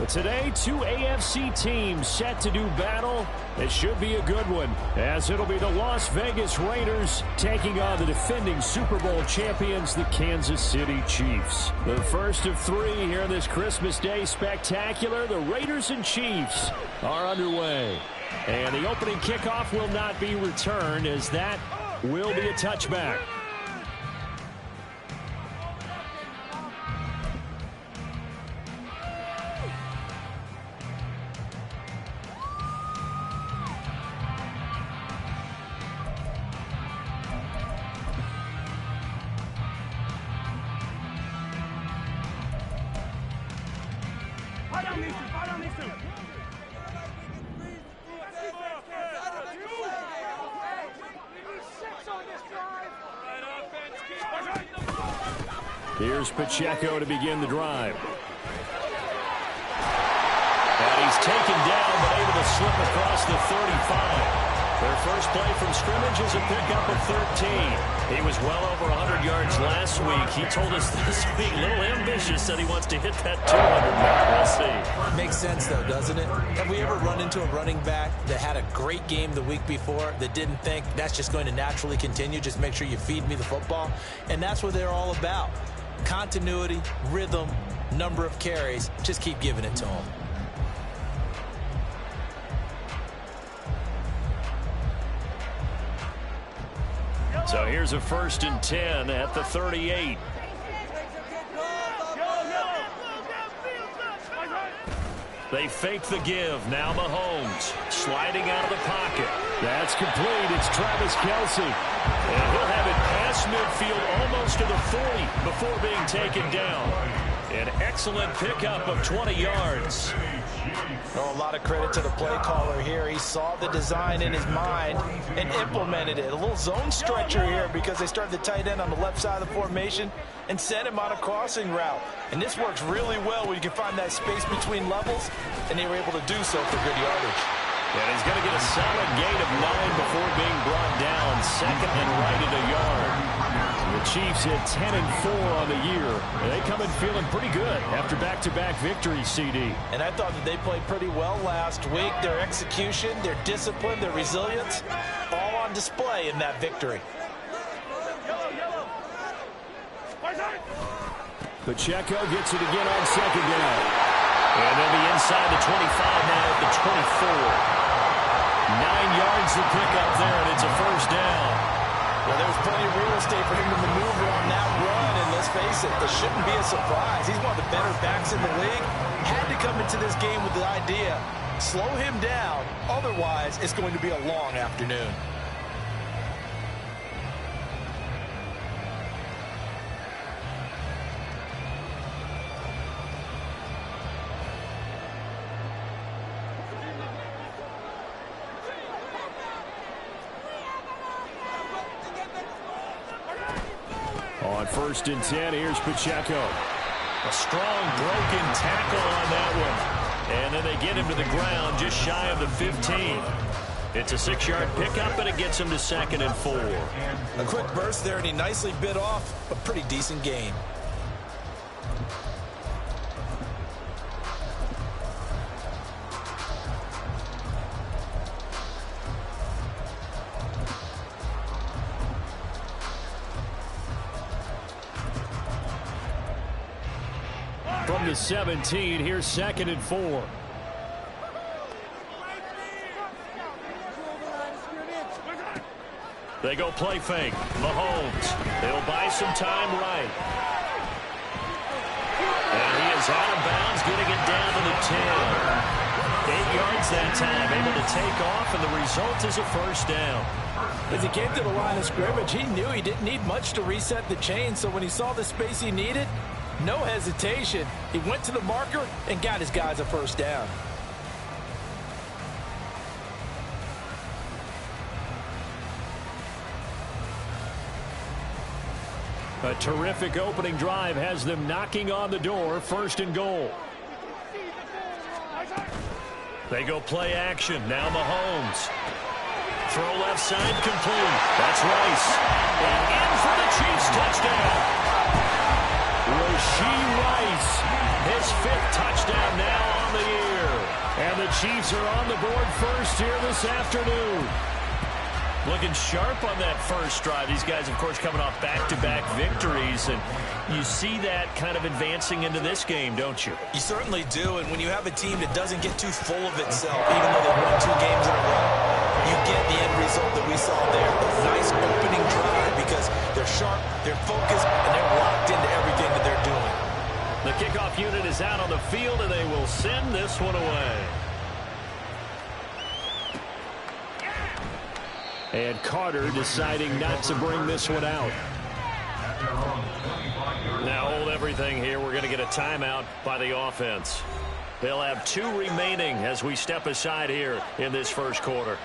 But today, two AFC teams set to do battle. It should be a good one, as it'll be the Las Vegas Raiders taking on the defending Super Bowl champions, the Kansas City Chiefs. The first of three here in this Christmas Day spectacular. The Raiders and Chiefs are underway. And the opening kickoff will not be returned, as that will be a touchback. Here's Pacheco to begin the drive. And he's taken down, but able to slip across the 35. Their first play from scrimmage is a pickup of 13. He was well over 100 yards last week. He told us this week, a little ambitious, said he wants to hit that 200 mark. We'll see. Makes sense, though, doesn't it? Have we ever run into a running back that had a great game the week before that didn't think that's just going to naturally continue? Just make sure you feed me the football. And that's what they're all about. Continuity, rhythm, number of carries. Just keep giving it to them. So here's a 1st and 10 at the 38. They fake the give. Now Mahomes sliding out of the pocket. That's complete. It's Travis Kelce. And he'll have it past midfield almost to the 40 before being taken down. An excellent pickup of 20 yards. Oh, a lot of credit to the play caller here. He saw the design in his mind and implemented it. A little zone stretcher here because they started the tight end on the left side of the formation and sent him on a crossing route. And this works really well when you can find that space between levels, and they were able to do so for good yardage. And he's going to get a solid gain of 9 before being brought down. 2nd and right at a yard. The Chiefs hit 10 and 4 on the year. And they come in feeling pretty good after back-to-back victories, CD. And I thought that they played pretty well last week. Their execution, their discipline, their resilience, all on display in that victory. Pacheco gets it again on 2nd down. And they'll be inside the 25 now at the 24. 9 yards to pick up there, and it's a 1st down. Well, there's plenty of real estate for him to maneuver on that run, and let's face it, this shouldn't be a surprise. He's one of the better backs in the league. Had to come into this game with the idea, slow him down, otherwise it's going to be a long afternoon. On 1st and 10, here's Pacheco. A strong broken tackle on that one. And then they get him to the ground just shy of the 15. It's a 6-yard pickup, and it gets him to 2nd and 4. A quick burst there, and he nicely bit off a pretty decent gain. From the 17, here's 2nd and 4. They go play fake. Mahomes. They'll buy some time right. And he is out of bounds, getting it down to the 10. 8 yards that time, able to take off, and the result is a 1st down. As he came to the line of scrimmage, he knew he didn't need much to reset the chain, so when he saw the space he needed, no hesitation. He went to the marker and got his guys a 1st down. A terrific opening drive has them knocking on the door. 1st and goal. They go play action. Now Mahomes. Throw left side complete. That's Rice. And in for the Chiefs touchdown. Rashee Rice, his 5th touchdown now on the Chiefs are on the board first here this afternoon. Looking sharp on that first drive. These guys, of course, coming off back-to-back victories, and you see that kind of advancing into this game, don't you? You certainly do, and when you have a team that doesn't get too full of itself, even though they won 2 games in a row, you get the end result that we saw there. A nice opening drive because they're sharp, they're focused, and they're locked into everything that they're doing. The kickoff unit is out on the field, and they will send this one away. And Carter deciding not to bring this one out. Now hold everything here. We're going to get a timeout by the offense. They'll have 2 remaining as we step aside here in this first quarter.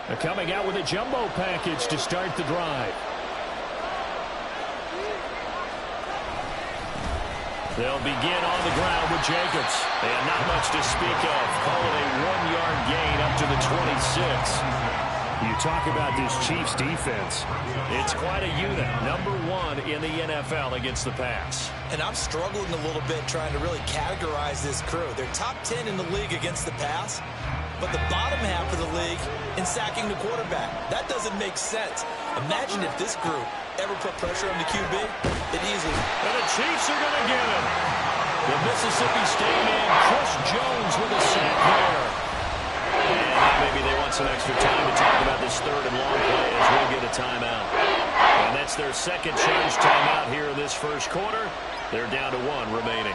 They're coming out with a jumbo package to start the drive. They'll begin on the ground with Jacobs. And not much to speak of. Call it a 1-yard gain up to the 26. You talk about this Chiefs defense. It's quite a unit. Number 1 in the NFL against the pass. And I'm struggling a little bit trying to really categorize this crew. They're top 10 in the league against the pass, but the bottom half of the league in sacking the quarterback. That doesn't make sense. Imagine if this group ever put pressure on the QB, it easily. And the Chiefs are going to get him. The Mississippi State man, Chris Jones, with a sack there. And maybe they want some extra time to talk about this 3rd and long play as we'll get a timeout. And that's their second charge timeout here in this first quarter. They're down to 1 remaining.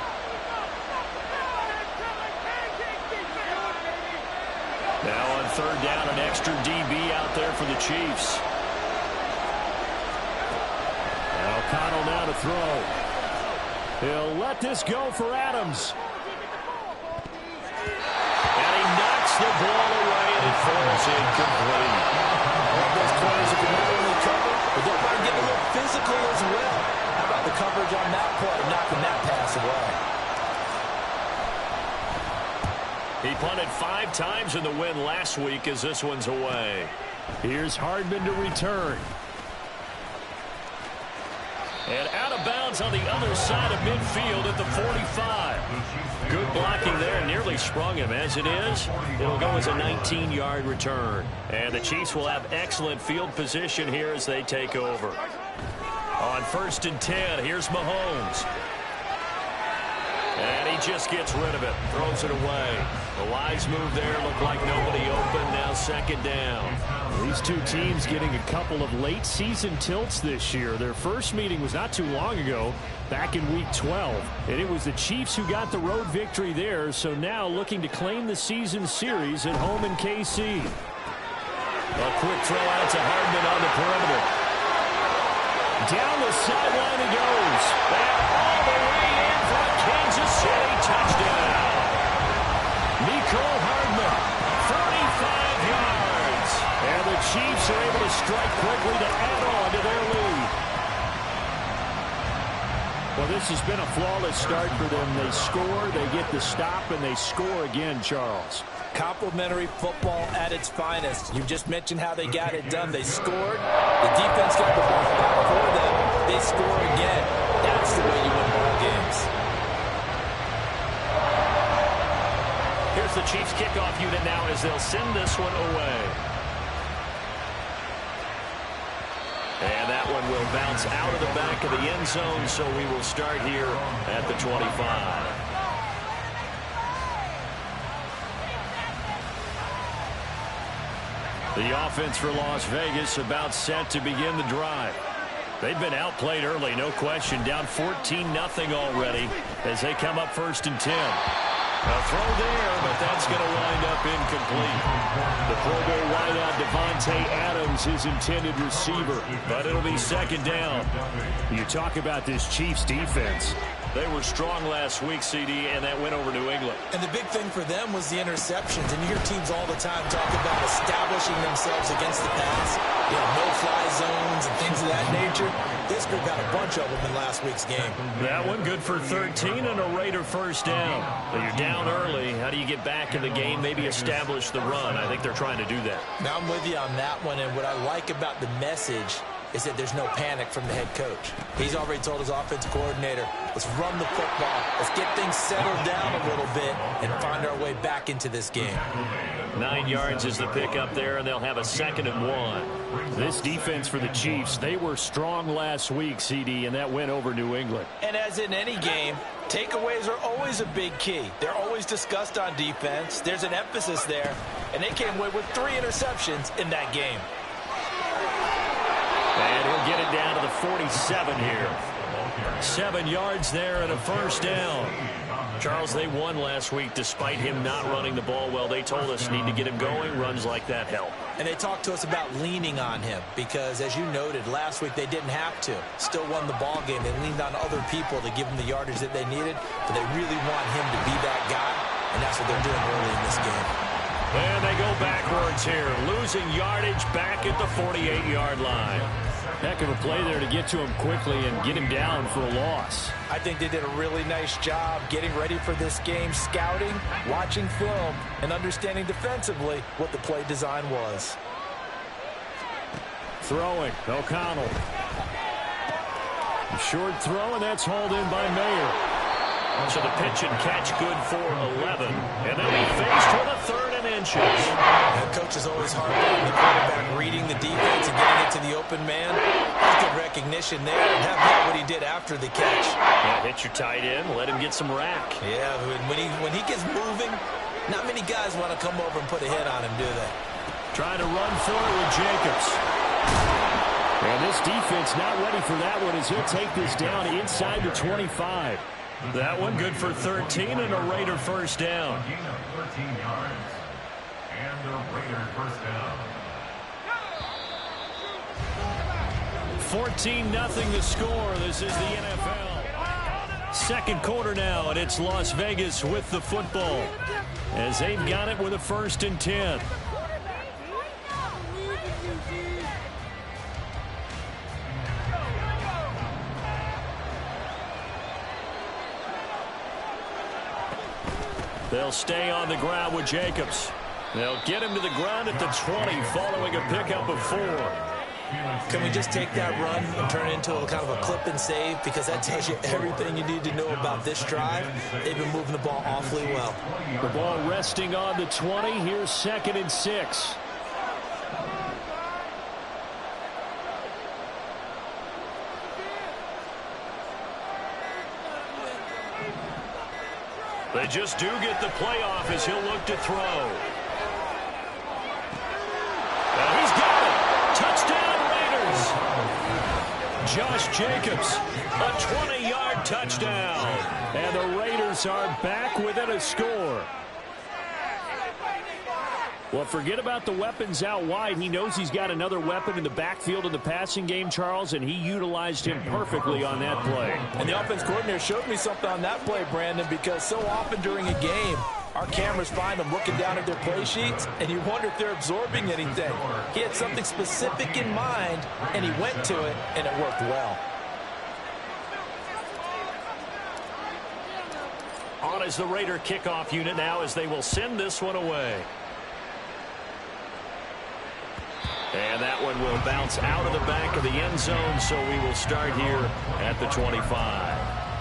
Now on 3rd down, an extra DB out there for the Chiefs. And O'Connell now to throw. He'll let this go for Adams. And he knocks the ball away, and it falls incomplete. Well, those players can not only cover, but they're going to get a little physical as well. How about the coverage on that play, knocking that pass away? He punted 5 times in the win last week as this one's away. Here's Hardman to return. And out of bounds on the other side of midfield at the 45. Good blocking there, nearly sprung him. As it is, it'll go as a 19-yard return. And the Chiefs will have excellent field position here as they take over. On 1st and 10, here's Mahomes. And he just gets rid of it, throws it away. The wise move there, looked like nobody open, now 2nd down. These 2 teams getting a couple of late season tilts this year. Their first meeting was not too long ago, back in week 12. And it was the Chiefs who got the road victory there, so now looking to claim the season series at home in KC. A quick throw out to Hardman on the perimeter. Down the sideline he goes. Back all the way in for a Kansas City touchdown. Mecole Hardman, 45 yards. And the Chiefs are able to strike quickly to add on to their lead. Well, this has been a flawless start for them. They score, they get the stop, and they score again, Charles. Complimentary football at its finest. You just mentioned how they got it done. They scored. The defense got the ball back for them. They score again. That's the way you win ball games. Here's the Chiefs kickoff unit now as they'll send this one away. And that one will bounce out of the back of the end zone, so we will start here at the 25. The offense for Las Vegas about set to begin the drive. They've been outplayed early, no question. Down 14-0 already as they come up 1st and 10. A throw there, but that's going to wind up incomplete. The Pro Bowl wideout Devontae Adams, his intended receiver, but it'll be 2nd down. You talk about this Chiefs defense. They were strong last week, CD, and that went over New England. And the big thing for them was the interceptions. And you hear teams all the time talk about establishing themselves against the pass, no-fly zones and things of that nature. This group got a bunch of them in last week's game. That one good for 13 and a Raider first down. But you're down early. How do you get back in the game, maybe establish the run? I think they're trying to do that. Now, I'm with you on that one. And what I like about the message is that there's no panic from the head coach. He's already told his offensive coordinator, let's run the football. Let's get things settled down a little bit and find our way back into this game. 9 yards is the pickup there, and they'll have a 2nd and 1. This defense for the Chiefs, they were strong last week, CD, and that went over New England. And as in any game, takeaways are always a big key. They're always discussed on defense. There's an emphasis there, and they came away with 3 interceptions in that game. And he'll get it down to the 47 here. 7 yards there and a first down. Charles, they won last week despite him not running the ball well. They told us need to get him going. Runs like that help. And they talked to us about leaning on him because, as you noted, last week they didn't have to. Still won the ball game. They leaned on other people to give them the yardage that they needed, but they really want him to be that guy, and that's what they're doing early in this game. And they go backwards here, losing yardage back at the 48-yard line. Heck of a play there to get to him quickly and get him down for a loss. I think they did a really nice job getting ready for this game, scouting, watching film, and understanding defensively what the play design was. Throwing, O'Connell. Short throw, and that's hauled in by Mayer. So the pitch and catch good for 11. And they'll be faced with a 3rd and inches. The coach is always hard on the quarterback reading the defense and getting it to the open man. That's good recognition there. And how about what he did after the catch? Yeah, hit your tight end, let him get some rack. Yeah, when he gets moving, not many guys want to come over and put a hit on him, do they? Trying to run for it with Jacobs. And this defense not ready for that one as he'll take this down inside the 25. That one good for 13 and a Raider first down. 14-0 the score. This is the NFL. Second quarter now, and it's Las Vegas with the football as they've got it with a 1st and 10. They'll stay on the ground with Jacobs. They'll get him to the ground at the 20 following a pickup of 4. Can we just take that run and turn it into a kind of a clip and save? Because that tells you everything you need to know about this drive. They've been moving the ball awfully well. The ball resting on the 20. Here's 2nd and 6. They just do get the playoff as he'll look to throw. And he's got it. Touchdown, Raiders. Josh Jacobs, a 20-yard touchdown. And the Raiders are back within a score. Well, forget about the weapons out wide. He knows he's got another weapon in the backfield in the passing game, Charles, and he utilized him perfectly on that play. And the offense coordinator showed me something on that play, Brandon, because so often during a game, our cameras find them looking down at their play sheets, and you wonder if they're absorbing anything. He had something specific in mind, and he went to it, and it worked well. On is the Raider kickoff unit now as they will send this one away. And that one will bounce out of the back of the end zone, so we will start here at the 25.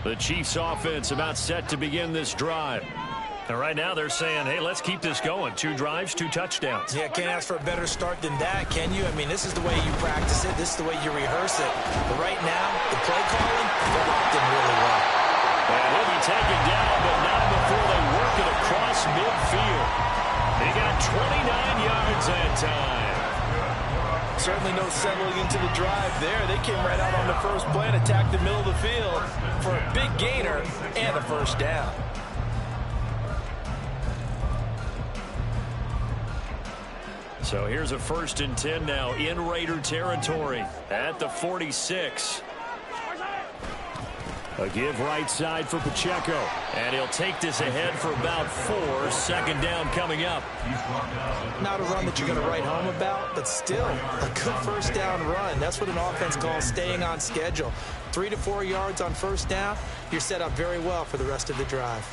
The Chiefs offense about set to begin this drive. And right now they're saying, hey, let's keep this going. 2 drives, 2 touchdowns. Yeah, can't ask for a better start than that, can you? I mean, this is the way you practice it. This is the way you rehearse it. But right now, the play calling, they're locked in really well. And he'll be taken down, but not before they work it across midfield. He got 29 yards that time. Certainly no settling into the drive there. They came right out on the first play and attacked the middle of the field for a big gainer and a first down. So here's a 1st and 10 now in Raider territory at the 46. A give right side for Pacheco. And he'll take this ahead for about 4. 2nd down coming up. Not a run that you're going to write home about, but still a good 1st down run. That's what an offense calls staying on schedule. 3 to 4 yards on 1st down. You're set up very well for the rest of the drive.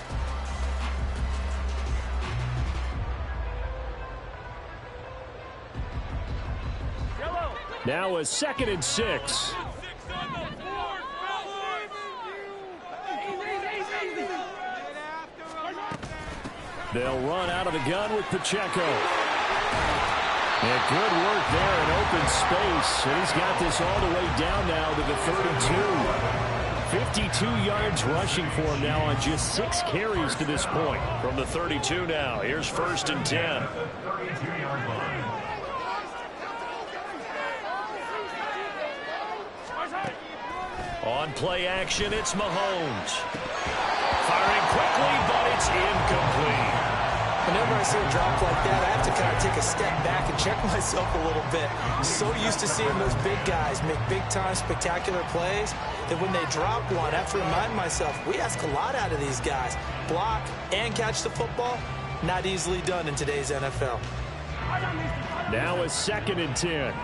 Now a 2nd and 6. They'll run out of the gun with Pacheco. And good work there in open space. And he's got this all the way down now to the 32. 52 yards rushing for him now on just 6 carries to this point. From the 32 now, here's 1st and 10. On play action, it's Mahomes. Firing quickly, but it's incomplete. Whenever I see a drop like that, I have to kind of take a step back and check myself a little bit. So used to seeing those big guys make big-time spectacular plays that when they drop one, I have to remind myself, we ask a lot out of these guys. Block and catch the football, not easily done in today's NFL. Now a 2nd and 10.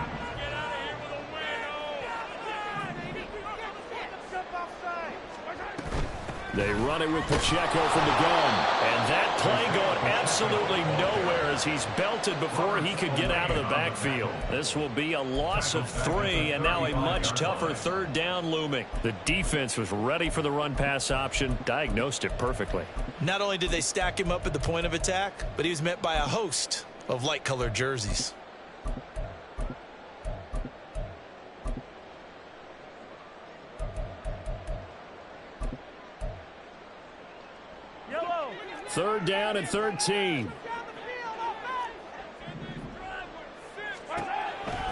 They run it with Pacheco from the gun. And that play going absolutely nowhere as he's belted before he could get out of the backfield. This will be a loss of 3, and now a much tougher 3rd down looming. The defense was ready for the run-pass option, diagnosed it perfectly. Not only did they stack him up at the point of attack, but he was met by a host of light-colored jerseys. Third down and 13.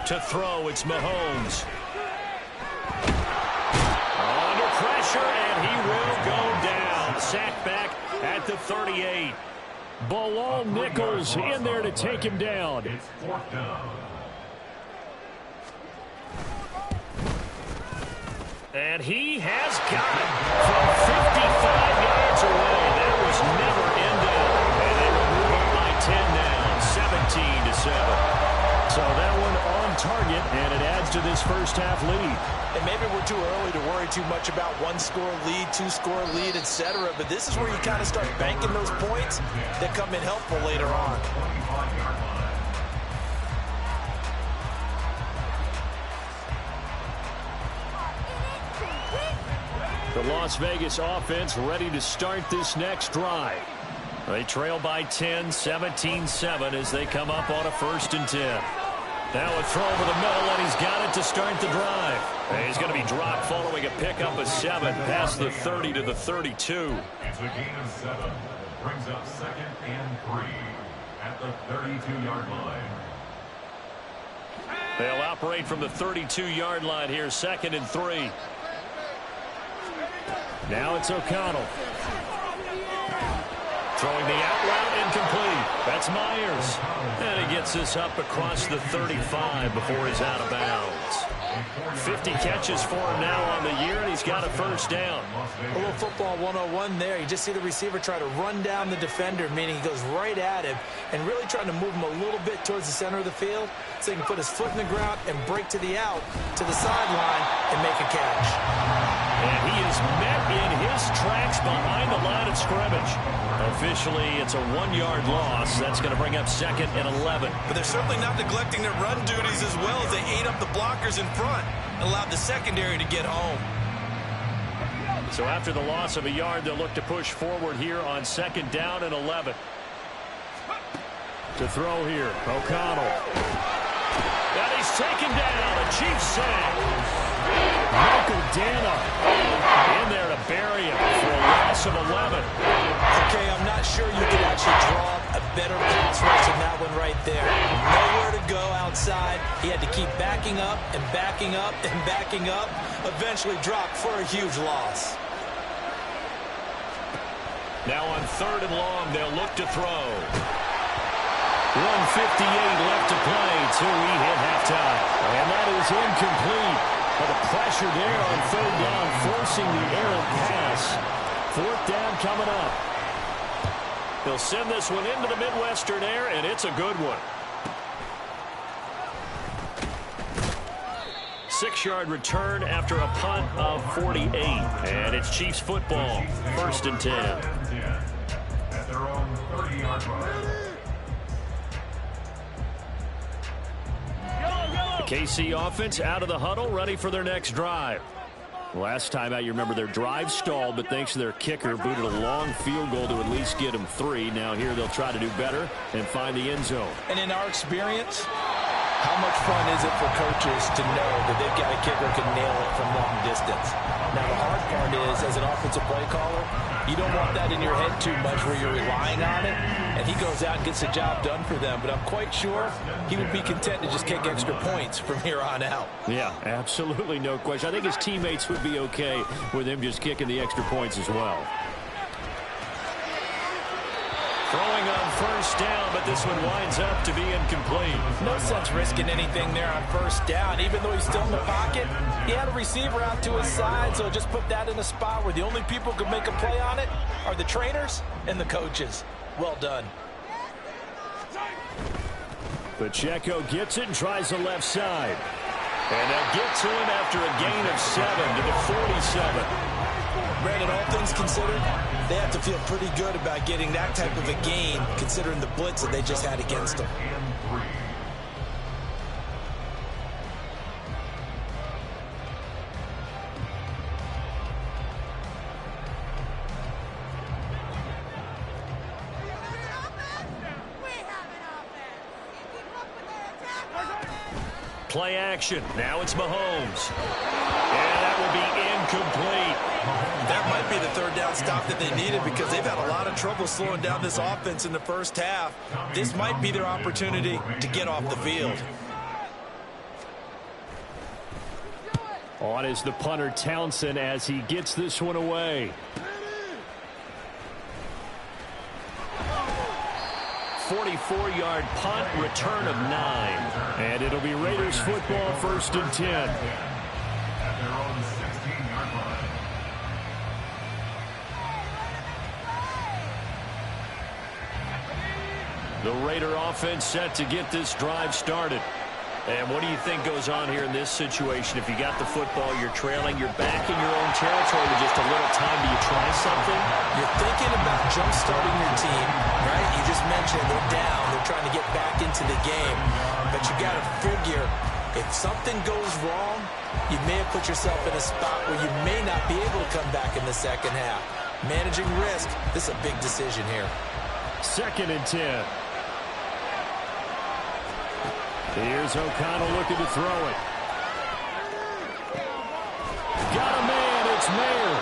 To throw, it's Mahomes. Under pressure, and he will go down. Sacked back at the 38. Bilal Nichols in there to take him down. And he has got it from 55 yards away. That was never in doubt. And they will move on by 10 now, 17-7. So that one on target, and it adds to this first half lead. And maybe we're too early to worry too much about 1-score lead, 2-score lead, etc. But this is where you kind of start banking those points that come in helpful later on. The Las Vegas offense ready to start this next drive. They trail by 10, 17-7 as they come up on a 1st and 10. Now a throw over the middle, and he's got it to start the drive. And he's going to be dropped following a pickup of 7 past the 30 to the 32. It's a gain of 7. Brings up 2nd and 3 at the 32-yard line. They'll operate from the 32-yard line here, 2nd and 3. Now it's O'Connell. Throwing the out route, incomplete. That's Myers. And he gets this up across the 35 before he's out of bounds. 50 catches for him now on the year, and he's got a 1st down. A little football 101 there. You just see the receiver try to run down the defender, meaning he goes right at him and really trying to move him a little bit towards the center of the field so he can put his foot in the ground and break to the out, to the sideline, and make a catch. And he is met in his tracks behind the line of scrimmage. Officially, it's a 1-yard loss. That's going to bring up 2nd and 11. But they're certainly not neglecting their run duties as well as they ate up the blockers in front and allowed the secondary to get home. So after the loss of a yard, they'll look to push forward here on 2nd down and 11. To throw here, O'Connell. And he's taken down. A Chiefs sack. Michael Dana In there to bury him for a loss of 11. Okay, I'm not sure you could actually draw a better pass rush than that one right there. Nowhere to go outside. He had to keep backing up and backing up and backing up. Eventually dropped for a huge loss. Now on 3rd and long, they'll look to throw. 1:58 left to play till we hit halftime. And that is incomplete. But the pressure there on third down, forcing the errant pass. Fourth down coming up. They'll send this one into the Midwestern air, and it's a good one. 6-yard return after a punt of 48. And it's Chiefs football. 1st and 10. At their own 30-yard line. The KC offense out of the huddle, ready for their next drive. Last time out, you remember their drive stalled, but thanks to their kicker, booted a long field goal to at least get them 3. Now here they'll try to do better and find the end zone. And in our experience, how much fun is it for coaches to know that they've got a kicker who can nail it from long distance? Now, the hard part is, as an offensive play caller, you don't want that in your head too much where you're relying on it, and he goes out and gets the job done for them. But I'm quite sure he would be content to just kick extra points from here on out. Yeah, absolutely no question. I think his teammates would be okay with him just kicking the extra points as well. Throwing on 1st down, but this one winds up to be incomplete. No sense risking anything there on 1st down. Even though he's still in the pocket, he had a receiver out to his side, so just put that in a spot where the only people who can make a play on it are the trainers and the coaches. Well done. Pacheco gets it and tries the left side. And they'll get to him after a gain of 7 to the 47. Brandon, all things considered, they have to feel pretty good about getting that type of a gain, considering the blitz that they just had against them. Play action. Now it's Mahomes. And that will be incomplete. That might be the 3rd down stop that they needed because they've had a lot of trouble slowing down this offense in the 1st half. This might be their opportunity to get off the field. On is the punter Townsend as he gets this one away. 44-yard punt, return of 9. And it'll be Raiders football, 1st and 10. At their own 16-yard line. The Raider offense set to get this drive started. And what do you think goes on here in this situation? If you got the football, you're trailing, you're back in your own territory with just a little time. Do you try something? You're thinking about jump-starting your team, right? You just mentioned they're down. They're trying to get back into the game. But you got to figure, if something goes wrong, you may have put yourself in a spot where you may not be able to come back in the 2nd half. Managing risk, this is a big decision here. 2nd and 10. Here's O'Connell looking to throw it. Got a man, it's Mayer.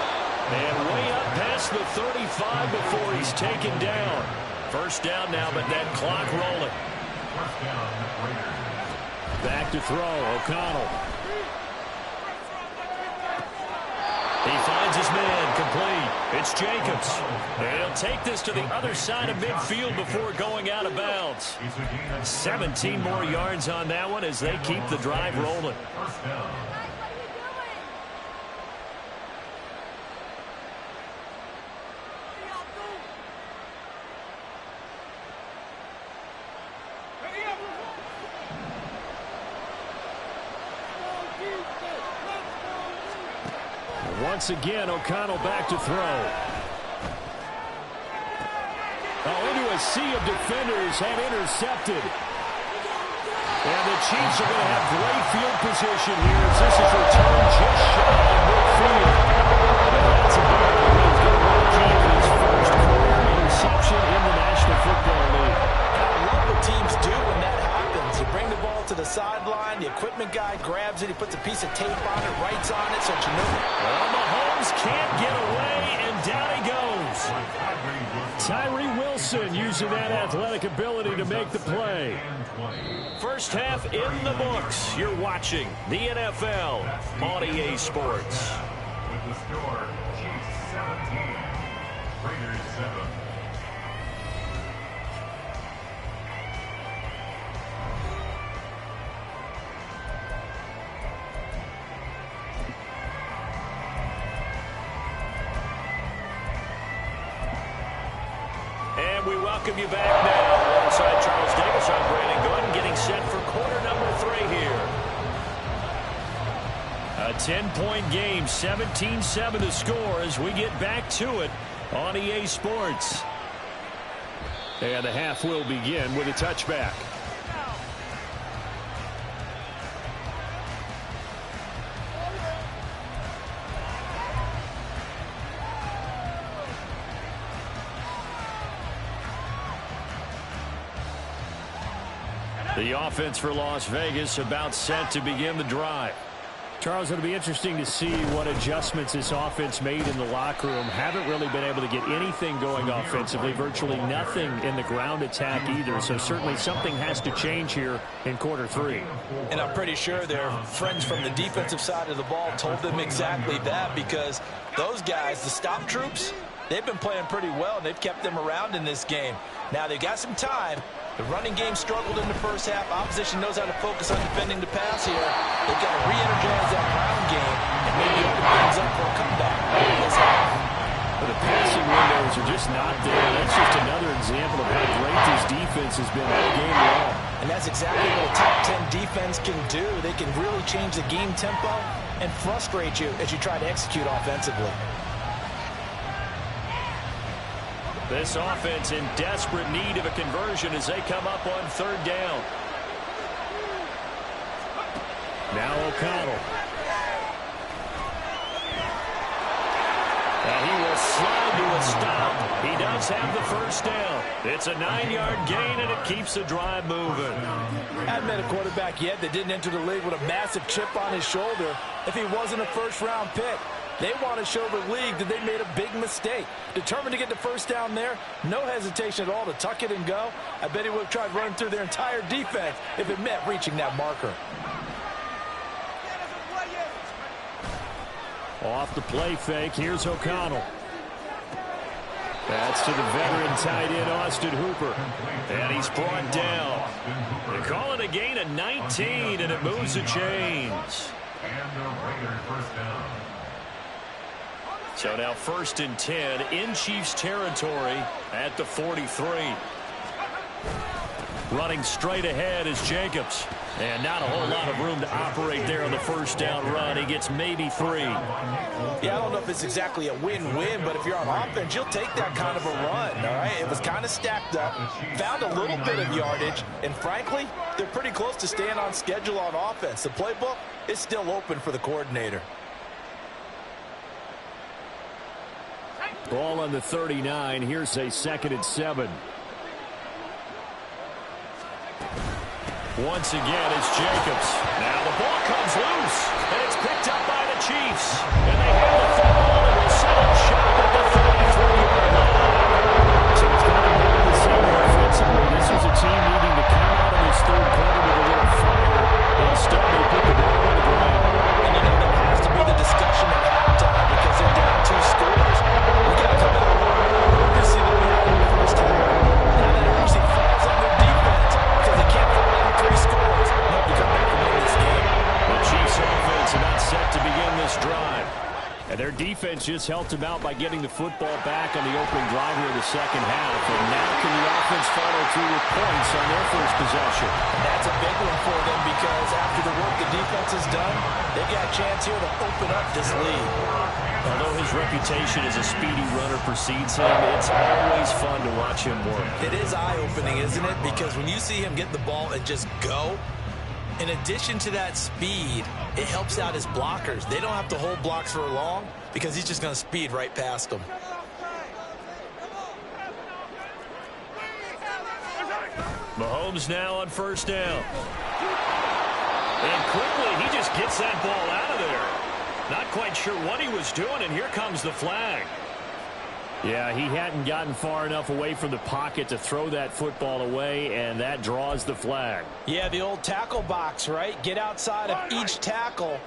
And way up past the 35 before he's taken down. 1st down now, but that clock rolling. 1st down, Raiders. Back to throw, O'Connell. He finds his man, complete. It's Jacobs. And he'll take this to the other side of midfield before going out of bounds. 17 more yards on that one as they keep the drive rolling. 1st down. Once again, O'Connell back to throw. Oh, into a sea of defenders and intercepted. And the Chiefs are going to have great field position here as this is returned just shy of midfield. And that's a ball that is going to keep his 1st career interception in the National Football League. I love what teams do when that happens. You bring the ball to the sideline, the equipment guy grabs it, he puts a piece of tape on it, writes on it, so that you know. Well, Mahomes can't get away, and down he goes. Tyree Wilson using that athletic ability to make the play. 1st half in the books. You're watching the NFL on EA Sports. With the score, Chiefs 17, Raiders 7. welcome you back now. Alongside Charles Davis, I'm Brandon Gooden, getting set for quarter number 3 here. A 10-point game, 17-7 to score as we get back to it on EA Sports. And the half will begin with a touchback. The offense for Las Vegas about set to begin the drive. Charles, it'll be interesting to see what adjustments this offense made in the locker room. Haven't really been able to get anything going offensively, virtually nothing in the ground attack either. So certainly something has to change here in quarter 3. And I'm pretty sure their friends from the defensive side of the ball told them exactly that, because those guys, the stop troops, they've been playing pretty well, and they've kept them around in this game. Now they've got some time. The running game struggled in the first half. Opposition knows how to focus on defending the pass here. They've got to re-energize that ground game and maybe open things up for a comeback. But the passing windows are just not there. That's just another example of how great this defense has been all game long. And that's exactly what a top 10 defense can do. They can really change the game tempo and frustrate you as you try to execute offensively. This offense in desperate need of a conversion as they come up on 3rd down. Now O'Connell. And he will slide to a stop. He does have the first down. It's a 9-yard gain, and it keeps the drive moving. Hadn't met a quarterback yet that didn't enter the league with a massive chip on his shoulder if he wasn't a first-round pick. They want to show the league that they made a big mistake. Determined to get the first down there, no hesitation at all to tuck it and go. I bet he would have tried running through their entire defense if it meant reaching that marker. Off the play fake, here's O'Connell. That's to the veteran tight end, Austin Hooper. And he's brought down. They call it a gain of 19, and it moves the chains. And the Raiders first down. So now 1st and 10 in Chiefs territory at the 43. Running straight ahead is Jacobs. And not a whole lot of room to operate there on the first down run. He gets maybe 3. Yeah, I don't know if it's exactly a win-win, but if you're on offense, you'll take that kind of a run, all right? It was kind of stacked up, found a little bit of yardage, and frankly, they're pretty close to staying on schedule on offense. The playbook is still open for the coordinator. Ball on the 39. Here's a 2nd and 7. Once again, it's Jacobs. Now the ball comes loose, and it's picked up by the Chiefs. And they have the football and will set up shop at the 33-yard line. So it's going to be the same offensively. This was a team needing to come out in this 3rd quarter with a little fire. Instead, they put the ball on the ground. And you know that has to be the discussion at halftime because they're down 2 scores. We got to come out a little more urgency than we had in the first half. Now that urgency falls on their defense because they can't hold on 3 scores. They have to come back and win this game. The Chiefs offense about set to begin this drive. And their defense just helped them out by getting the football back on the opening drive here in the 2nd half. And now can the offense follow through with points on their first possession? And that's a big one for them because after the work the defense has done, they've got a chance here to open up this lead. Although his reputation as a speedy runner precedes him, it's always fun to watch him work. It is eye-opening, isn't it? Because when you see him get the ball and just go, in addition to that speed, it helps out his blockers. They don't have to hold blocks for long because he's just going to speed right past them. Mahomes now on 1st down. And quickly, he just gets that ball out of there. Not quite sure what he was doing, and here comes the flag. Yeah, he hadn't gotten far enough away from the pocket to throw that football away, and that draws the flag. Yeah, the old tackle box, right? Get outside of each tackle,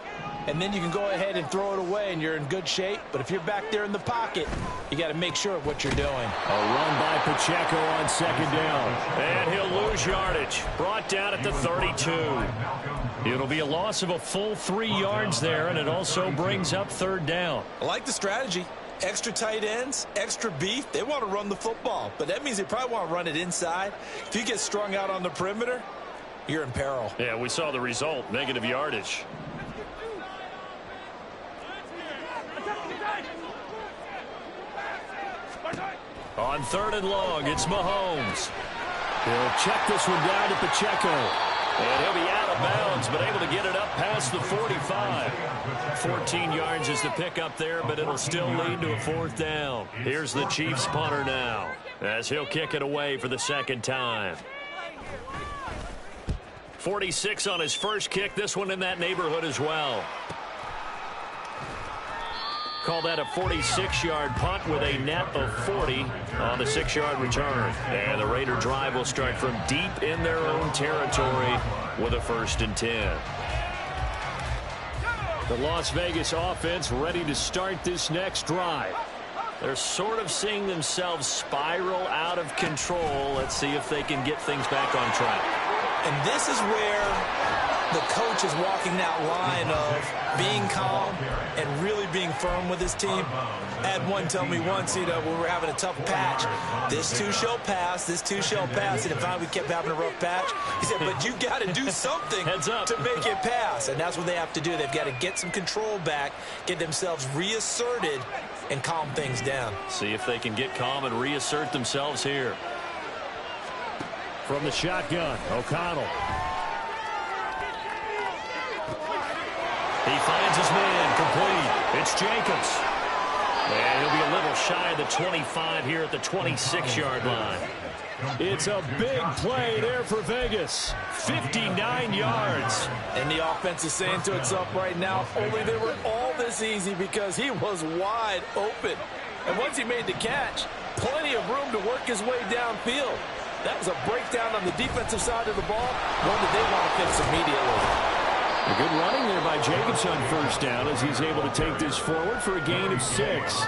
and then you can go ahead and throw it away, and you're in good shape. But if you're back there in the pocket, you got to make sure of what you're doing. A run by Pacheco on 2nd down. And he'll lose yardage. Brought down at the 32. It'll be a loss of a full 3 yards there, and it also brings up 3rd down. I like the strategy. Extra tight ends, extra beef, they want to run the football. But that means they probably want to run it inside. If you get strung out on the perimeter, you're in peril. Yeah, we saw the result, negative yardage. On 3rd and long, it's Mahomes. He'll check this one down to Pacheco. And he'll be out of bounds, but able to get it up past the 45. 14 yards is the pick up there, but it'll still lead to a 4th down. Here's the Chiefs punter now, as he'll kick it away for the 2nd time. 46 on his first kick, this one in that neighborhood as well. Call that a 46-yard punt with a net of 40 on the 6-yard return. And the Raider drive will start from deep in their own territory with a 1st and 10. The Las Vegas offense ready to start this next drive. They're sort of seeing themselves spiral out of control. Let's see if they can get things back on track. And this is where the coach is walking that line of being calm and really being firm with his team. I had one tell me once, when we were having a tough patch, this too shall pass, this too shall pass. And finally we kept having a rough patch. He said, but you got to do something to make it pass. And that's what they have to do. They've got to get some control back, get themselves reasserted, and calm things down. See if they can get calm and reassert themselves here. From the shotgun, O'Connell. He finds his man complete. It's Jacobs. And he'll be a little shy of the 25 here at the 26-yard line. It's a big play there for Vegas. 59 yards. And the offense is saying to itself right now, if only they were all this easy, because he was wide open. And once he made the catch, plenty of room to work his way downfield. That was a breakdown on the defensive side of the ball, one that they want to fix immediately. A good running there by Jacobs on 1st down as he's able to take this forward for a gain of 6.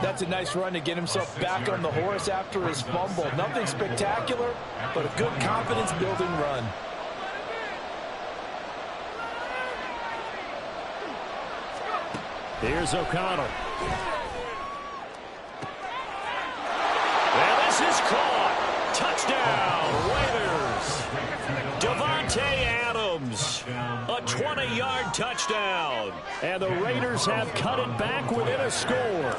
That's a nice run to get himself back on the horse after his fumble. Nothing spectacular, but a good confidence-building run. Here's O'Connell. And this is caught. Touchdown, Raiders. Devontae Adams, a 20-yard touchdown. And the Raiders have cut it back within a score.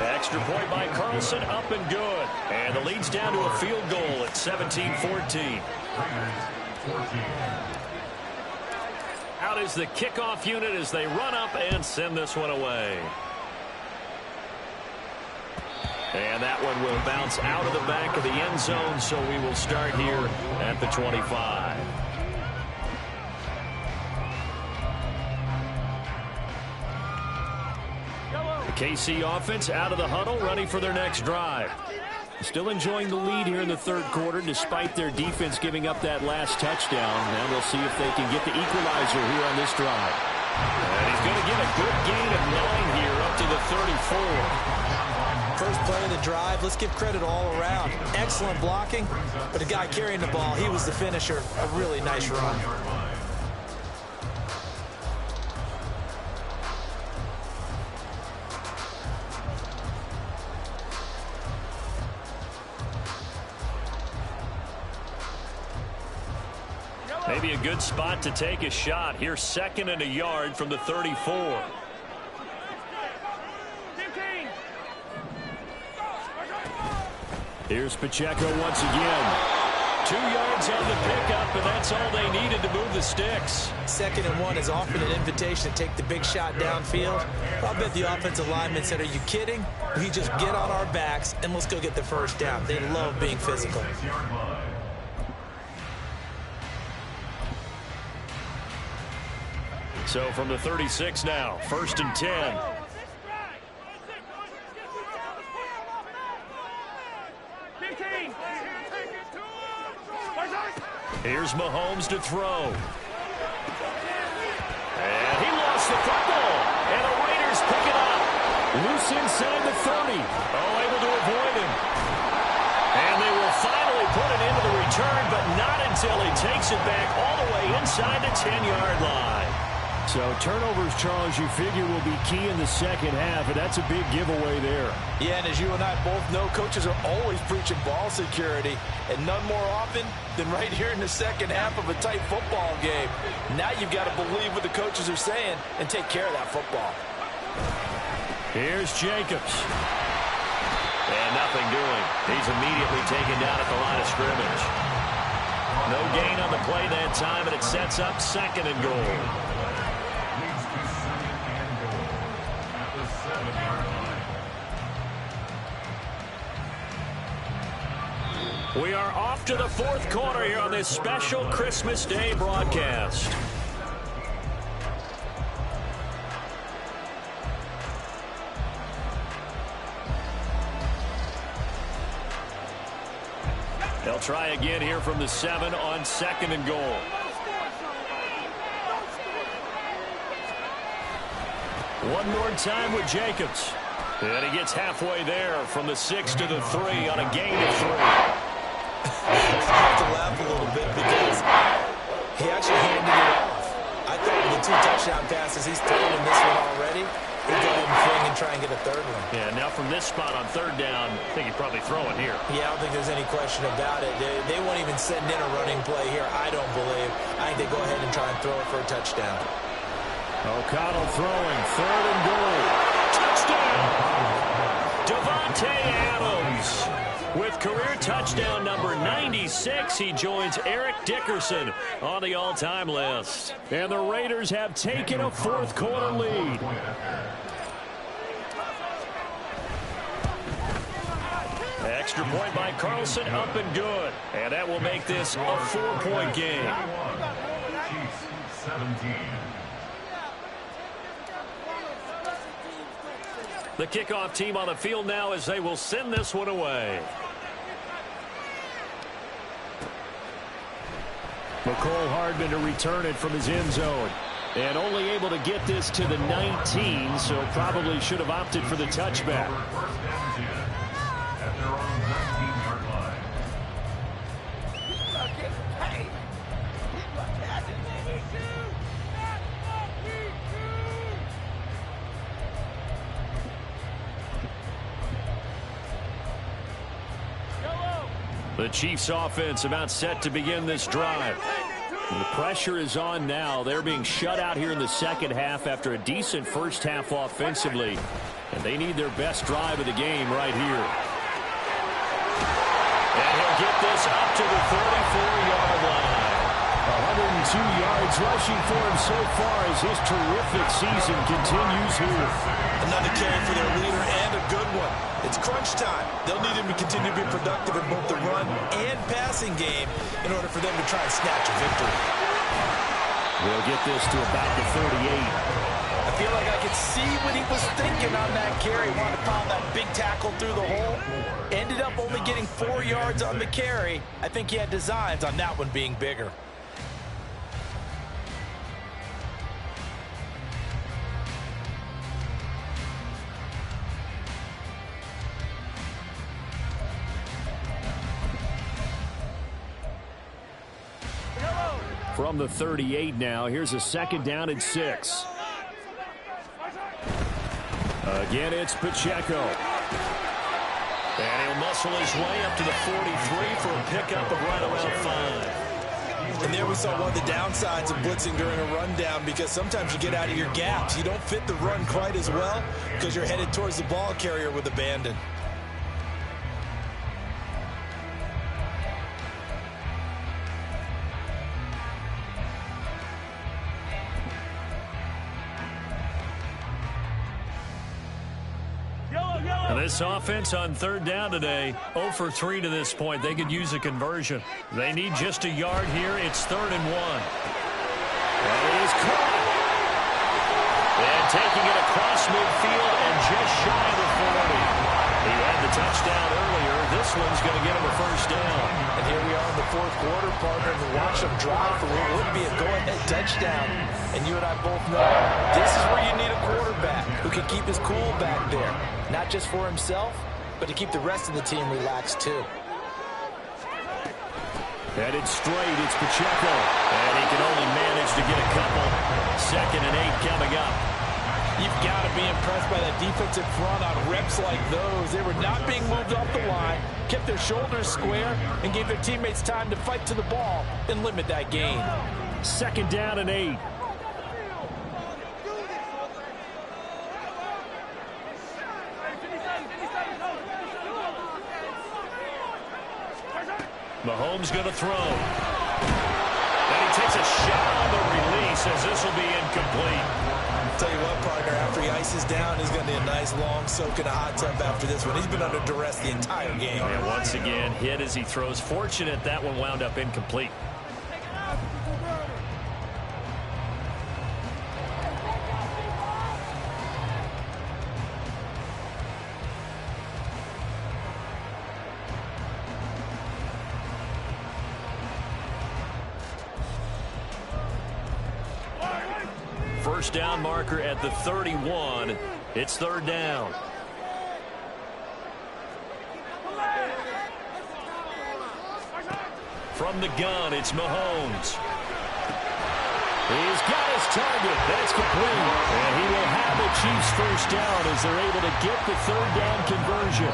Extra point by Carlson, up and good. And the lead's down to a field goal at 17-14. Out is the kickoff unit as they run up and send this one away. And that one will bounce out of the back of the end zone, so we will start here at the 25. The KC offense out of the huddle, ready for their next drive. Still enjoying the lead here in the 3rd quarter, despite their defense giving up that last touchdown. Now they'll see if they can get the equalizer here on this drive. And he's going to get a good gain of 9 here up to the 34. First play of the drive, let's give credit all around. Excellent blocking, but the guy carrying the ball, he was the finisher. A really nice run. Maybe a good spot to take a shot. Here's 2nd and a yard from the 34. Here's Pacheco once again. 2 yards on the pickup, and that's all they needed to move the sticks. 2nd and 1 is offered an invitation to take the big shot downfield. I'll bet the offensive lineman said, are you kidding? We just get on our backs, and let's go get the 1st down. They love being physical. So from the 36 now, 1st and 10. Here's Mahomes to throw. And he lost the football. And the Raiders pick it up. Loose inside the 30. Oh, able to avoid him. And they will finally put it into the return, but not until he takes it back all the way inside the 10-yard line. So turnovers, Charles, you figure will be key in the second half, and that's a big giveaway there. Yeah, and as you and I both know, coaches are always preaching ball security, and none more often than right here in the second half of a tight football game. Now you've got to believe what the coaches are saying and take care of that football. Here's Jacobs. And nothing doing. He's immediately taken down at the line of scrimmage. No gain on the play that time, and it sets up 2nd and goal. We are off to the 4th quarter here on this special Christmas Day broadcast. They'll try again here from the 7 on 2nd and goal. One more time with Jacobs. And he gets halfway there from the 6 to the 3 on a gain of 3. I have to laugh a little bit because he actually handed it off. I thought with the 2 touchdown passes he's thrown in this one already, he'd go ahead and fling and try and get a 3rd one. Yeah, now from this spot on 3rd down, I think he'd probably throw it here. Yeah, I don't think there's any question about it. They won't even send in a running play here, I don't believe. I think they go ahead and try and throw it for a touchdown. O'Connell throwing, 3rd and goal. Touchdown! Devontae Adams. With career touchdown number 96, he joins Eric Dickerson on the all-time list. And the Raiders have taken a 4th quarter lead. Extra point by Carlson, up and good. And that will make this a 4-point game. Chiefs 17. The kickoff team on the field now as they will send this one away. McCole Hardman to return it from his end zone. And only able to get this to the 19, so probably should have opted for the touchback. First down 10 at their own 19-yard line. The Chiefs offense about set to begin this drive. The pressure is on now. They're being shut out here in the second half after a decent first half offensively. And they need their best drive of the game right here. And he'll get this up to the 34-yard line. 102 yards rushing for him so far as his terrific season continues here. Another carry for their leader and a good one. It's crunch time. They'll need him to continue to be productive in both the run and passing game in order for them to try and snatch a victory. We'll get this to about the 38. I feel like I could see what he was thinking on that carry. Wanted to pound that big tackle through the hole. Ended up only getting 4 yards on the carry. I think he had designs on that one being bigger. From the 38 now, here's a 2nd down and 6. Again, it's Pacheco. And he'll muscle his way up to the 43 for a pickup of right around 5. And there we saw one of the downsides of blitzing during a rundown, because sometimes you get out of your gaps. You don't fit the run quite as well because you're headed towards the ball carrier with abandon. And this offense on 3rd down today, 0 for 3 to this point. They could use a conversion. They need just a yard here. It's 3rd and 1. That is caught. And taking it across midfield and just shy of the 40. He had the touchdown earlier. This one's going to get him a 1st down. And here we are in the 4th quarter, partner, and watch him drive for what would be a go-ahead touchdown. And you and I both know this is where you need a quarterback who can keep his cool back there. Not just for himself, but to keep the rest of the team relaxed too. Headed straight, it's Pacheco. And he can only manage to get a couple. 2nd and 8 coming up. You've got to be impressed by that defensive front on reps like those. They were not being moved off the line, kept their shoulders square, and gave their teammates time to fight to the ball and limit that gain. 2nd down and 8. Mahomes going to throw. And he takes a shot on the release as this will be incomplete. Tell you what, partner, after he ices down, he's going to need a nice long soak in a hot tub after this one. He's been under duress the entire game. And once again, hit as he throws. Fortunate that one wound up incomplete. First down marker at the 31. It's 3rd down. From the gun, it's Mahomes. He's got his target. That's complete. And he will have the Chiefs first down as they're able to get the 3rd down conversion.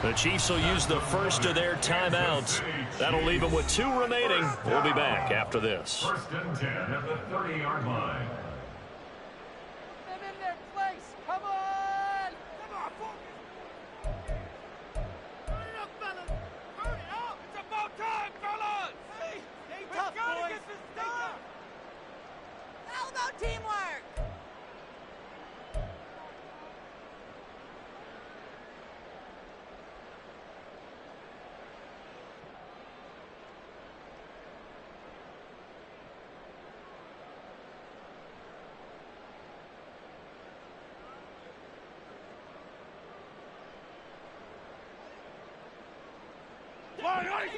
The Chiefs will use the first of their timeouts. That'll leave them with 2 remaining. We'll be back after this. 1st and 10 at the 30-yard line. Teamwork!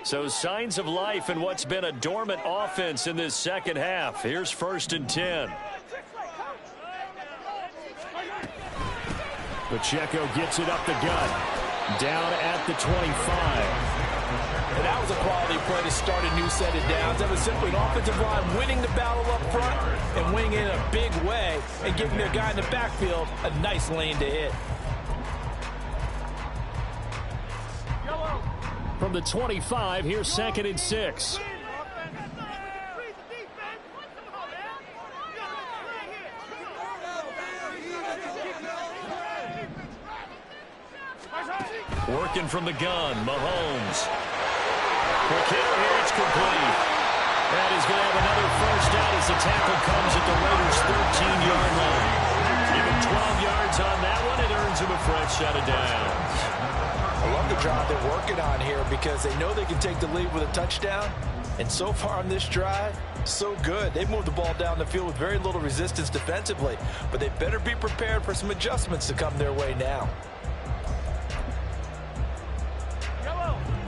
So signs of life in what's been a dormant offense in this second half. Here's 1st and 10. Pacheco gets it up the gut. Down at the 25. And that was a quality play to start a new set of downs. That was simply an offensive line winning the battle up front and winning it in a big way and giving their guy in the backfield a nice lane to hit. From the 25, here's 2nd and 6. Working from the gun, Mahomes. Quick hitter here, it's complete. And he's going to have another first down as the tackle comes at the Raiders' 13-yard line. Give him 12 yards on that one. It earns him a fresh set of downs. I love the drive they're working on here because they know they can take the lead with a touchdown. And so far on this drive, so good. They've moved the ball down the field with very little resistance defensively. But they better be prepared for some adjustments to come their way now.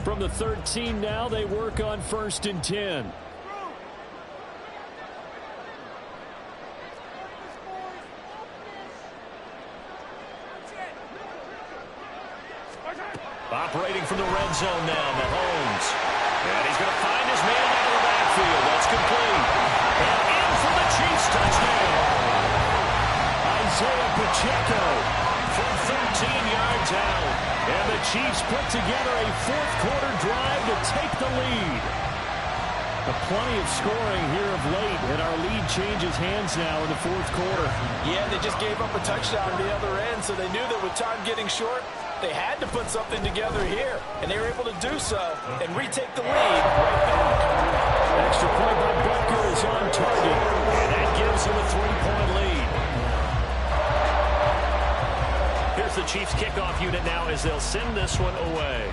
From the 13 now, they work on 1st and 10. Operating from the red zone now, Mahomes. And he's going to find his man out of the backfield. That's complete. And in for the Chiefs touchdown. Isaiah Pacheco from 13 yards out. And the Chiefs put together a 4th-quarter drive to take the lead. Plenty of scoring here of late, and our lead changes hands now in the 4th quarter. Yeah, they just gave up a touchdown on the other end, so they knew that with time getting short, they had to put something together here, and they were able to do so and retake the lead right back. Extra point by Butker is on target, and that gives them a 3-point lead. Here's the Chiefs kickoff unit now as they'll send this one away.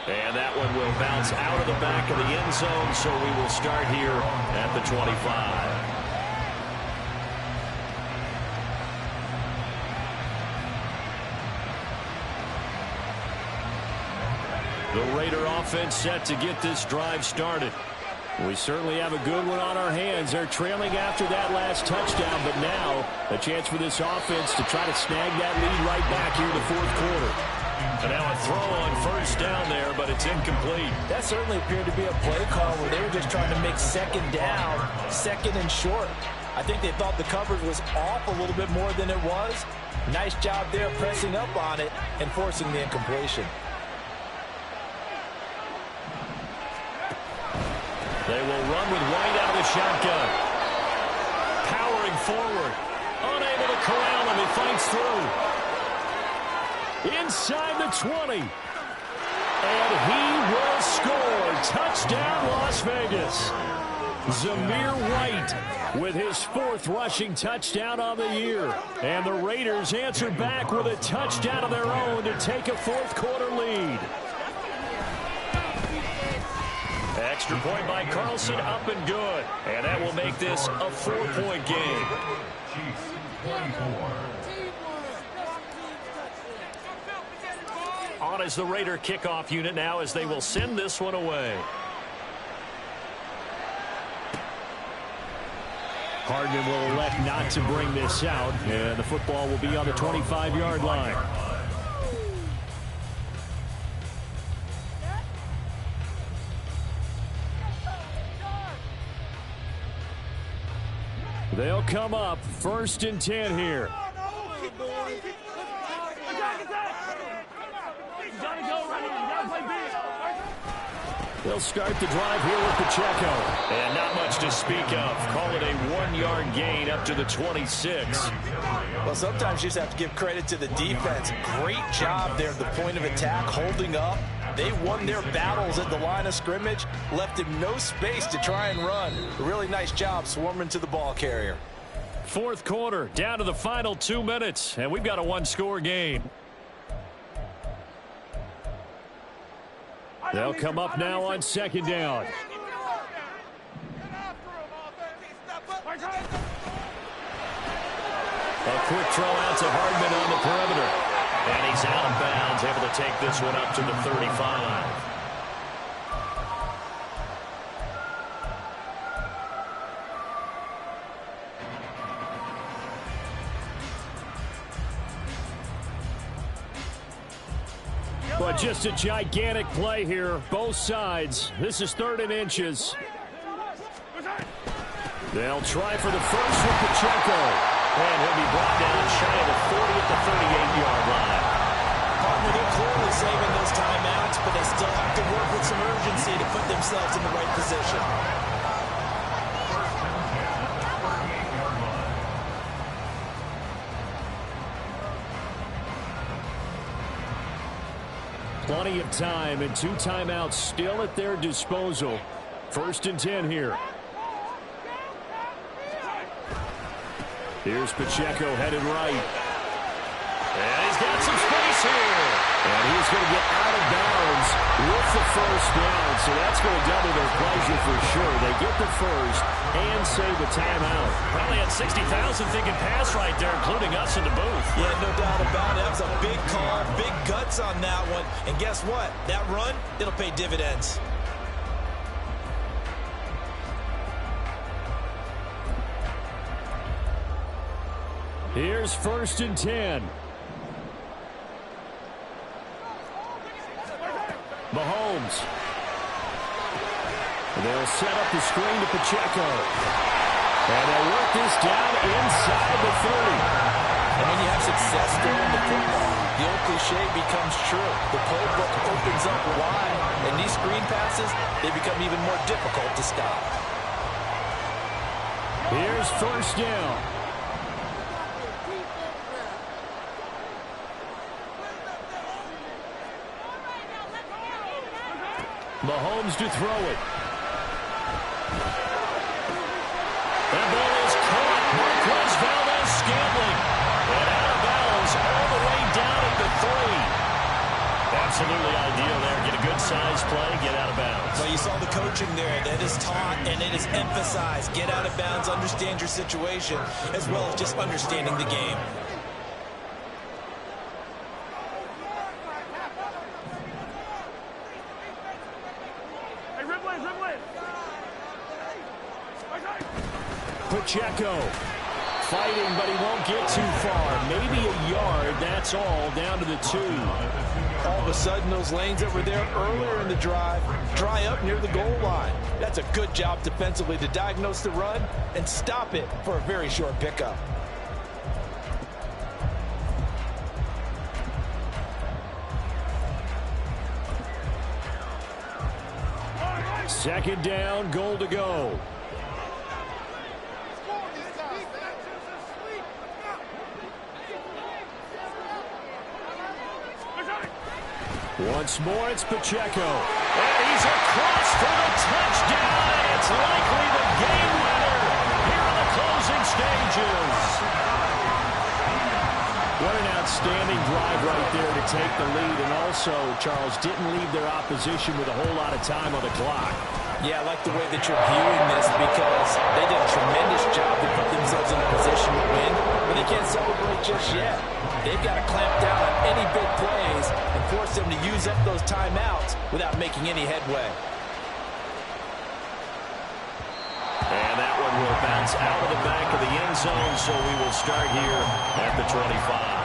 And that one will bounce out of the back of the end zone, so we will start here at the 25. The Raider offense set to get this drive started. We certainly have a good one on our hands. They're trailing after that last touchdown, but now a chance for this offense to try to snag that lead right back here in the 4th quarter. And now a throw on first down there, but it's incomplete. That certainly appeared to be a play call where they were just trying to make second down, second and short. I think they thought the coverage was off a little bit more than it was. Nice job there pressing up on it and forcing the incompletion. They will run with White out of the shotgun. Powering forward. Unable to corral him. He fights through. Inside the 20. And he will score. Touchdown, Las Vegas. Zamir White with his 4th rushing touchdown on the year. And the Raiders answer back with a touchdown of their own to take a 4th quarter lead. Extra point by Carlson, up and good. And that will make this a 4-point game. Chiefs 24. On is the Raider kickoff unit now as they will send this one away. Hardman will elect not to bring this out, and the football will be on the 25-yard line. They'll come up 1st and 10 here. They'll start the drive here with Pacheco. And not much to speak of. Call it a 1-yard gain up to the 26. Well, sometimes you just have to give credit to the defense. Great job there at the point of attack, holding up. They won their battles at the line of scrimmage, left him no space to try and run. A really nice job swarming to the ball carrier. 4th quarter, down to the final 2 minutes, and we've got a 1-score game. They'll come up now on 2nd down. A quick throw out to Hardman on the perimeter. And he's out of bounds, able to take this one up to the 35. But just a gigantic play here, both sides. This is 3rd and inches. They'll try for the first with Pacheco. And he'll be brought down shy of the 40 at the 38-yard line. Partner, they're clearly saving those timeouts, but they still have to work with some urgency to put themselves in the right position. Plenty of time and 2 timeouts still at their disposal. 1st and 10 here. Here's Pacheco headed right. And he's got some space here. And he's going to get out of bounds with the 1st down. So that's going to double their pleasure for sure. They get the 1st and save the timeout. Probably had 60,000 thinking pass right there, including us in the booth. Yeah, no doubt about it. That was a big call, big guts on that one. And guess what? That run, it'll pay dividends. Here's 1st and 10. Mahomes. They'll set up the screen to Pacheco. And they'll work this down inside the 30. And when you have success throwing the football, the old cliche becomes true. The playbook opens up wide. And these screen passes, they become even more difficult to stop. Here's 1st down. Mahomes to throw it. That ball is caught. Marquez Valdes-Scantling. And out of bounds all the way down at the 3. Absolutely ideal there. Get a good size play, get out of bounds. Well, you saw the coaching there. That is taught and it is emphasized. Get out of bounds, understand your situation, as well as just understanding the game. Pacheco fighting, but he won't get too far. Maybe a yard, that's all, down to the 2. All of a sudden, those lanes that were there earlier in the drive dry up near the goal line. That's a good job defensively to diagnose the run and stop it for a very short pickup. Second down, goal to go. Once more, it's Pacheco. And he's across for the touchdown. It's likely the game winner here in the closing stages. What an outstanding drive right there to take the lead. And also, Charles, didn't leave their opposition with a whole lot of time on the clock. Yeah, I like the way that you're viewing this because they did a tremendous job to put themselves in a position to win, but they can't celebrate just yet. They've got to clamp down on any big plays and force them to use up those timeouts without making any headway. And that one will bounce out of the back of the end zone, so we will start here at the 25.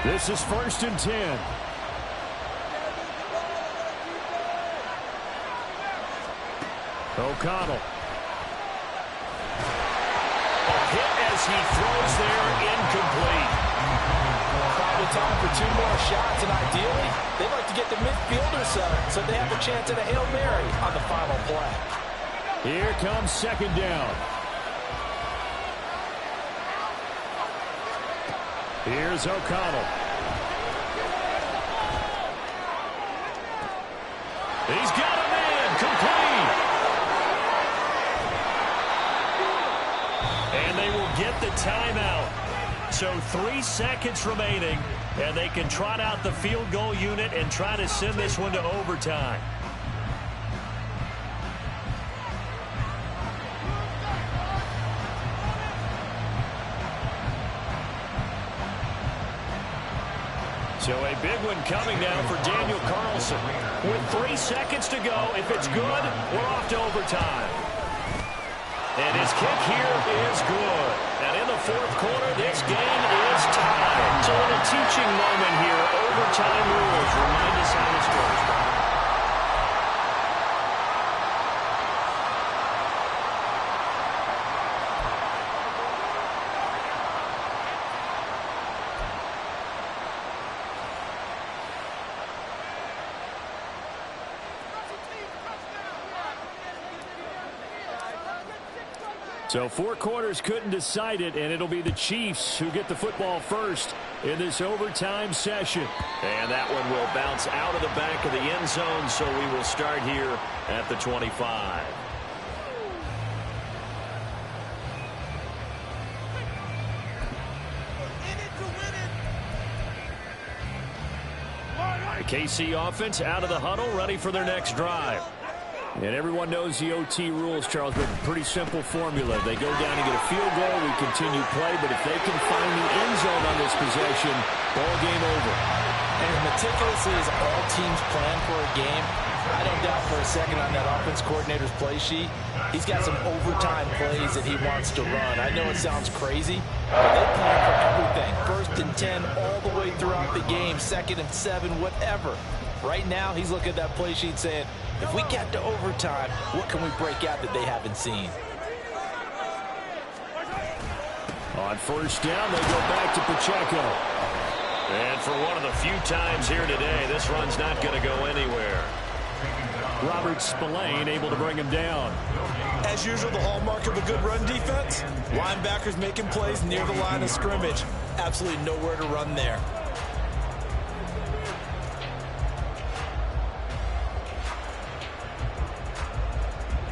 This is 1st and 10. O'Connell. A hit as he throws there, incomplete. Probably time for 2 more shots, and ideally, they'd like to get the midfielder so they have a chance at a Hail Mary on the final play. Here comes 2nd down. Here's O'Connell. He's got a man, complete. And they will get the timeout. So 3 seconds remaining, and they can trot out the field goal unit and try to send this one to overtime. So a big one coming now for Daniel Carlson. With 3 seconds to go, if it's good, we're off to overtime. And his kick here is good. And in the 4th quarter, this game is tied. So in a teaching moment here, overtime rules remind us how this goes. So 4 quarters couldn't decide it, and it'll be the Chiefs who get the football first in this overtime session. And that one will bounce out of the back of the end zone, so we will start here at the 25. The KC offense out of the huddle, ready for their next drive. And everyone knows the OT rules, Charles, but pretty simple formula. They go down and get a field goal, we continue play, but if they can find the end zone on this possession, ball game over. And as meticulously as all teams plan for a game, I don't doubt for a second on that offense coordinator's play sheet, he's got some overtime plays that he wants to run. I know it sounds crazy, but they plan for everything. 1st and 10 all the way throughout the game, 2nd and 7, whatever. Right now, he's looking at that play sheet saying, if we get to overtime, what can we break out that they haven't seen? On 1st down, they go back to Pacheco. And for one of the few times here today, this run's not going to go anywhere. Robert Spillane able to bring him down. As usual, the hallmark of a good run defense, linebackers making plays near the line of scrimmage. Absolutely nowhere to run there.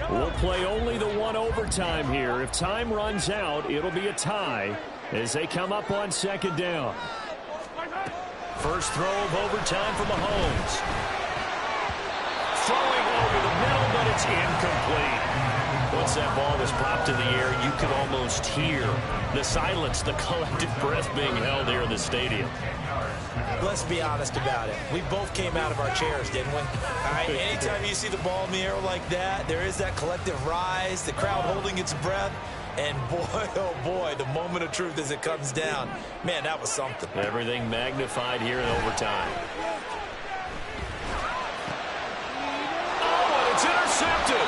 We'll play only the 1 overtime here. If time runs out, it'll be a tie as they come up on 2nd down. First throw of overtime for Mahomes. Throwing over the middle, but it's incomplete. Once that ball was popped in the air, you could almost hear the silence, the collective breath being held here in the stadium. let's be honest about it. We both came out of our chairs, didn't we? All right, anytime you see the ball in the air like that, there is that collective rise, the crowd holding its breath. And boy, oh boy, the moment of truth as it comes down. Man, that was something. Everything magnified here in overtime. Oh, and it's intercepted.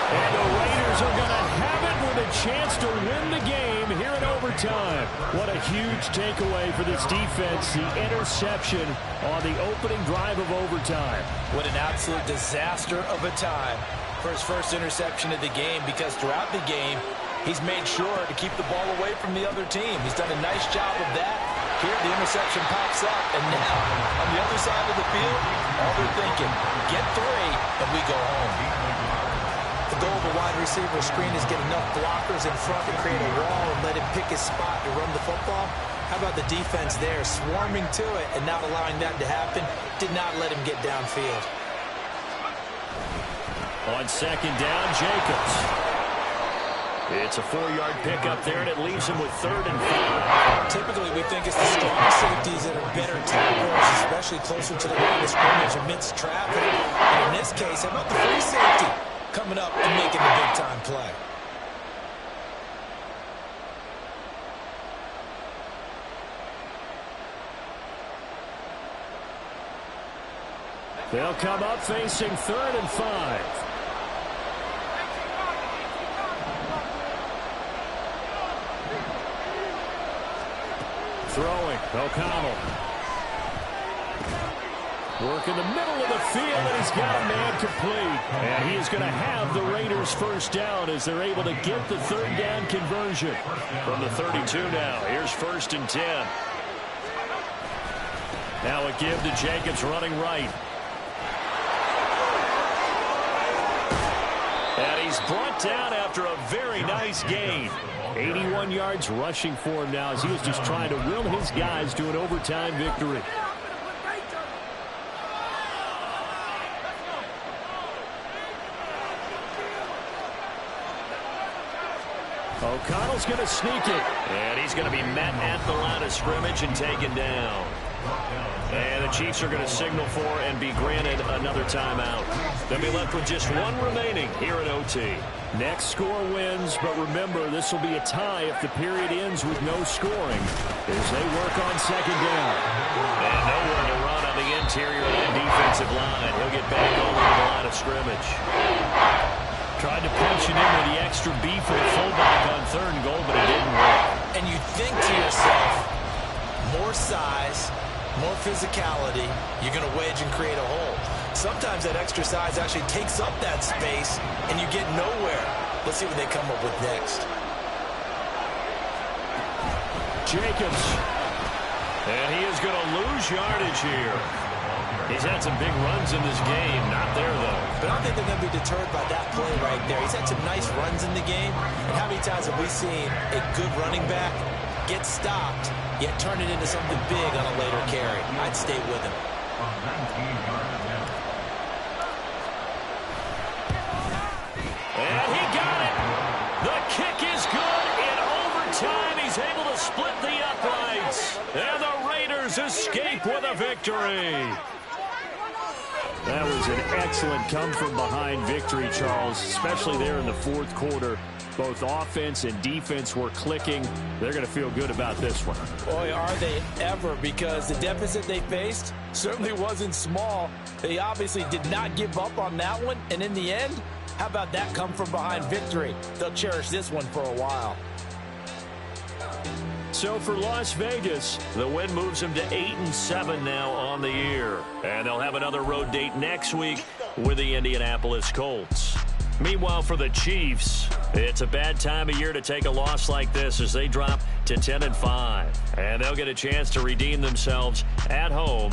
And the Raiders are going to have it with a chance to win the game here in overtime. What a huge takeaway for this defense, the interception on the opening drive of overtime. What an absolute disaster of a time for his first interception of the game, because throughout the game, he's made sure to keep the ball away from the other team. He's done a nice job of that. Here, the interception pops up, and now, on the other side of the field, all they're thinking, get 3, and we go home. The goal of a wide receiver screen is get enough blockers in front to create a wall and let him pick his spot to run the football. How about the defense there, swarming to it and not allowing that to happen? Did not let him get downfield. On second down, Jacobs. It's a 4-yard pickup there, and it leaves him with 3rd and 5. Typically, we think it's the strong safeties that are better tacklers, especially closer to the line of scrimmage amidst traffic. And in this case, how about the free safety coming up and making the big-time play? They'll come up facing 3rd and 5. Throwing, O'Connell. Work in the middle of the field, and he's got a man complete. And he is going to have the Raiders first down as they're able to get the 3rd down conversion. From the 32 now, here's 1st and 10. Now a give to Jacobs running right. And he's brought down after a very nice gain. 81 yards rushing for him now as he was just trying to will his guys to an overtime victory. O'Connell's going to sneak it. And he's going to be met at the line of scrimmage and taken down. And the Chiefs are going to signal for and be granted another timeout. They'll be left with just 1 remaining here at OT. Next score wins, but remember, this will be a tie if the period ends with no scoring as they work on second down. And nowhere to run on the interior of that defensive line. He'll get back over to the line of scrimmage. Tried to punch it in with the extra beef for the fullback on 3rd and goal, but it didn't work. And you think to yourself, more size, more physicality, you're going to wedge and create a hole. Sometimes that extra size actually takes up that space, and you get nowhere. Let's see what they come up with next. Jacobs. And he is going to lose yardage here. He's had some big runs in this game. Not there, though. But I don't think they're going to be deterred by that play right there. He's had some nice runs in the game. And how many times have we seen a good running back get stopped, yet turn it into something big on a later carry? I'd stay with him. And he got it. The kick is good. In overtime, he's able to split the uprights. And the Raiders escape with a victory. That was an excellent come-from-behind victory, Charles, especially there in the 4th quarter. Both offense and defense were clicking. They're going to feel good about this one. Boy, are they ever, because the deficit they faced certainly wasn't small. They obviously did not give up on that one, and in the end, how about that come-from-behind victory? They'll cherish this one for a while. So for Las Vegas, the win moves them to 8-7 now on the year. And they'll have another road date next week with the Indianapolis Colts. Meanwhile, for the Chiefs, it's a bad time of year to take a loss like this as they drop to 10-5. And they'll get a chance to redeem themselves at home